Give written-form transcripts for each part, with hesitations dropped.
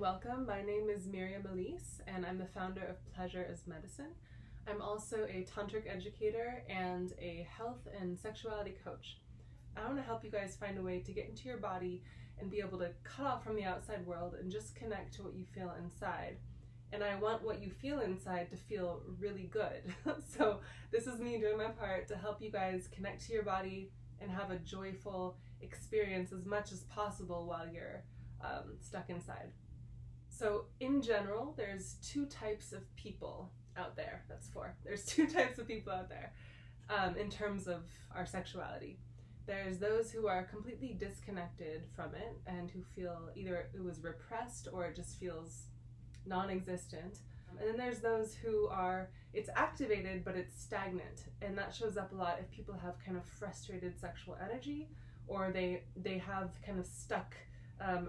welcome. My name is Miriam Elyse, and I'm the founder of Pleasure as Medicine. I'm also a Tantric educator and a health and sexuality coach. I want to help you guys find a way to get into your body and be able to cut off from the outside world and just connect to what you feel inside. And I want what you feel inside to feel really good. So this is me doing my part to help you guys connect to your body and have a joyful experience as much as possible while you're stuck inside. So in general, there's two types of people out there. There's two types of people out there in terms of our sexuality. There's those who are completely disconnected from it and who feel either it was repressed or it just feels non-existent. And then there's those who are, it's activated but it's stagnant, and that shows up a lot if people have kind of frustrated sexual energy, or they have kind of stuck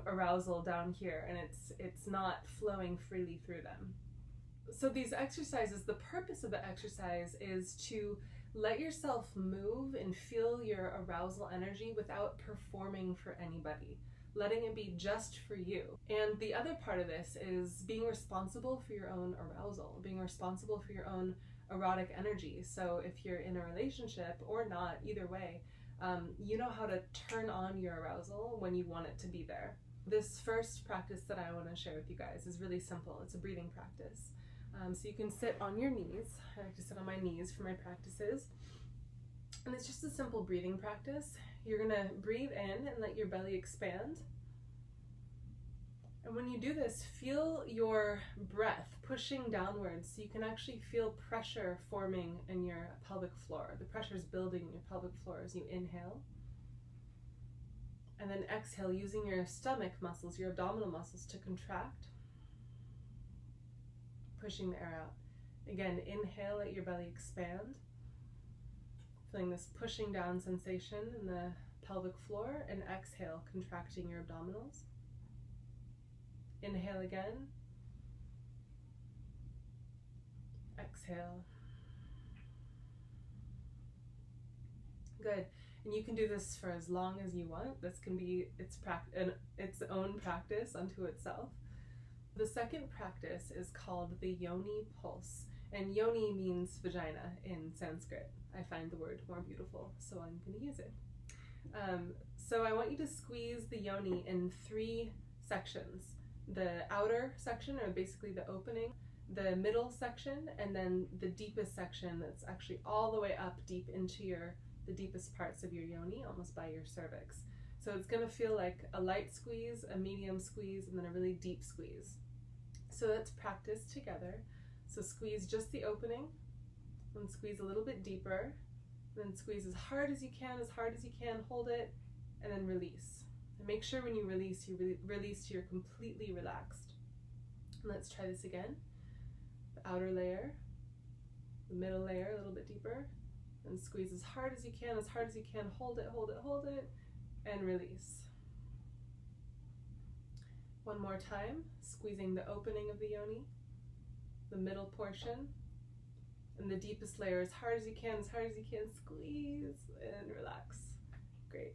arousal down here and it's not flowing freely through them. So these exercises, the purpose of the exercise is to let yourself move and feel your arousal energy without performing for anybody, letting it be just for you. And the other part of this is being responsible for your own arousal, being responsible for your own erotic energy. So if you're in a relationship or not, either way, you know how to turn on your arousal when you want it to be there. This first practice that I want to share with you guys is really simple. It's a breathing practice. So you can sit on your knees. I like to sit on my knees for my practices. And it's just a simple breathing practice. You're going to breathe in and let your belly expand. And when you do this, feel your breath pushing downwards so you can actually feel pressure forming in your pelvic floor. The pressure is building in your pelvic floor as you inhale. And then exhale, using your stomach muscles, your abdominal muscles to contract, pushing the air out. Again, inhale, let your belly expand, feeling this pushing down sensation in the pelvic floor, and exhale, contracting your abdominals. Inhale again. Exhale. Good. And you can do this for as long as you want. This can be its own practice unto itself. The second practice is called the yoni pulse. And yoni means vagina in Sanskrit. I find the word more beautiful, so I'm going to use it. So I want you to squeeze the yoni in 3 sections. The outer section, or basically the opening, the middle section, and then the deepest section that's actually all the way up deep into the deepest parts of your yoni, almost by your cervix. So it's going to feel like a light squeeze, a medium squeeze, and then a really deep squeeze. So let's practice together. So squeeze just the opening, and squeeze a little bit deeper, then squeeze as hard as you can, hold it, and then release. And make sure when you release till you're completely relaxed. And let's try this again. The outer layer, the middle layer, a little bit deeper, and squeeze as hard as you can, hold it, and release. One more time, squeezing the opening of the yoni, the middle portion, and the deepest layer as hard as you can, squeeze, and relax. Great.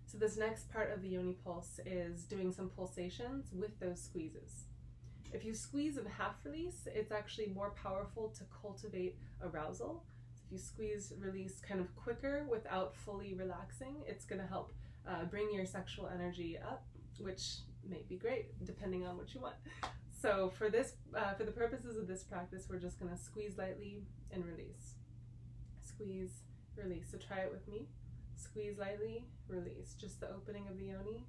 So this next part of the yoni pulse is doing some pulsations with those squeezes. If you squeeze and half release, it's actually more powerful to cultivate arousal. So if you squeeze, release kind of quicker without fully relaxing, it's going to help bring your sexual energy up, which may be great depending on what you want. So for the purposes of this practice, we're just going to squeeze lightly and release. Squeeze, release. So try it with me. Squeeze lightly, release. Just the opening of the yoni.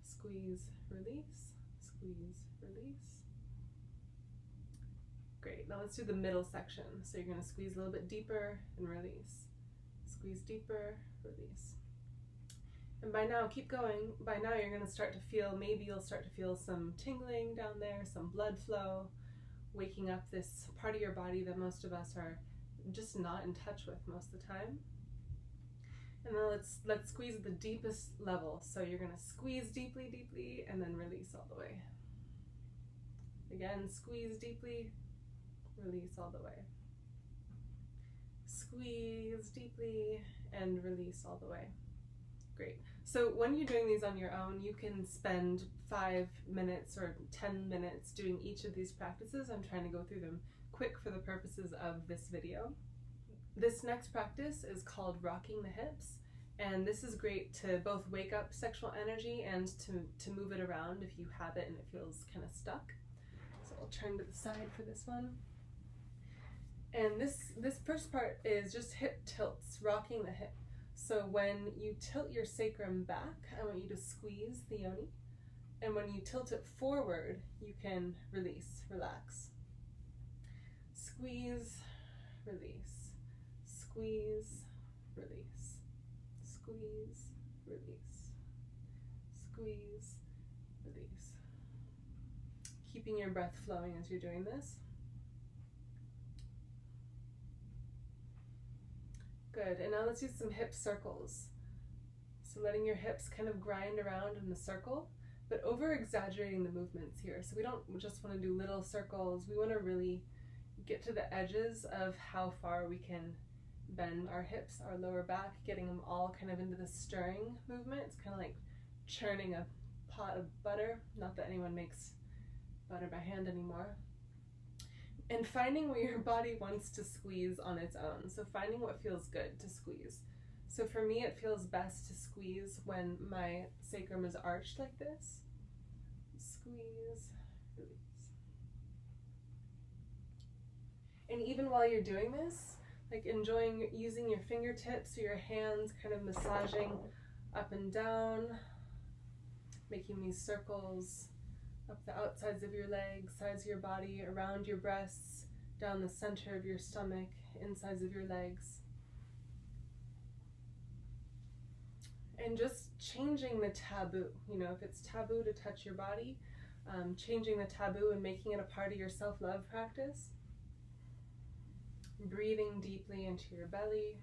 Squeeze, release. Squeeze, release. Great. Now let's do the middle section. So you're going to squeeze a little bit deeper and release. Squeeze deeper, release. And by now, keep going. By now you're going to start to feel, maybe you'll start to feel some tingling down there, some blood flow, waking up this part of your body that most of us are just not in touch with most of the time. And then let's squeeze at the deepest level. So you're going to squeeze deeply, and then release all the way. Again, squeeze deeply, release all the way. Squeeze deeply and release all the way. Great. So when you're doing these on your own, you can spend 5 minutes or 10 minutes doing each of these practices. I'm trying to go through them quick for the purposes of this video. This next practice is called rocking the hips, and this is great to both wake up sexual energy and to move it around if you have it and it feels kind of stuck. So I'll turn to the side for this one. And this first part is just hip tilts, rocking the hip. So when you tilt your sacrum back, I want you to squeeze the yoni. And when you tilt it forward, you can release, relax. Squeeze, release. Squeeze, release. Squeeze, release. Squeeze, release. Keeping your breath flowing as you're doing this. Good, and now let's do some hip circles. So letting your hips kind of grind around in a circle, but over exaggerating the movements here. So we don't just want to do little circles, we want to really get to the edges of how far we can bend our hips, our lower back, getting them all kind of into the stirring movement. It's kind of like churning a pot of butter. Not that anyone makes butter by hand anymore. And finding where your body wants to squeeze on its own. So finding what feels good to squeeze. So for me, it feels best to squeeze when my sacrum is arched like this. Squeeze, release. And even while you're doing this, like enjoying using your fingertips or your hands, kind of massaging up and down, making these circles up the outsides of your legs, sides of your body, around your breasts, down the center of your stomach, insides of your legs. And just changing the taboo. You know, if it's taboo to touch your body, changing the taboo and making it a part of your self-love practice. Breathing deeply into your belly.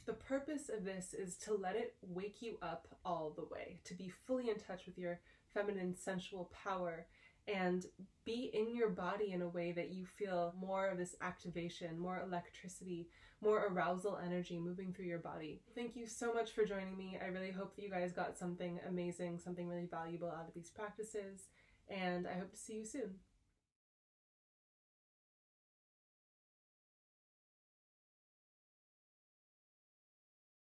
The purpose of this is to let it wake you up all the way, to be fully in touch with your feminine sensual power and be in your body in a way that you feel more of this activation, more electricity, more arousal energy moving through your body. Thank you so much for joining me. I really hope that you guys got something amazing, something really valuable out of these practices, and I hope to see you soon.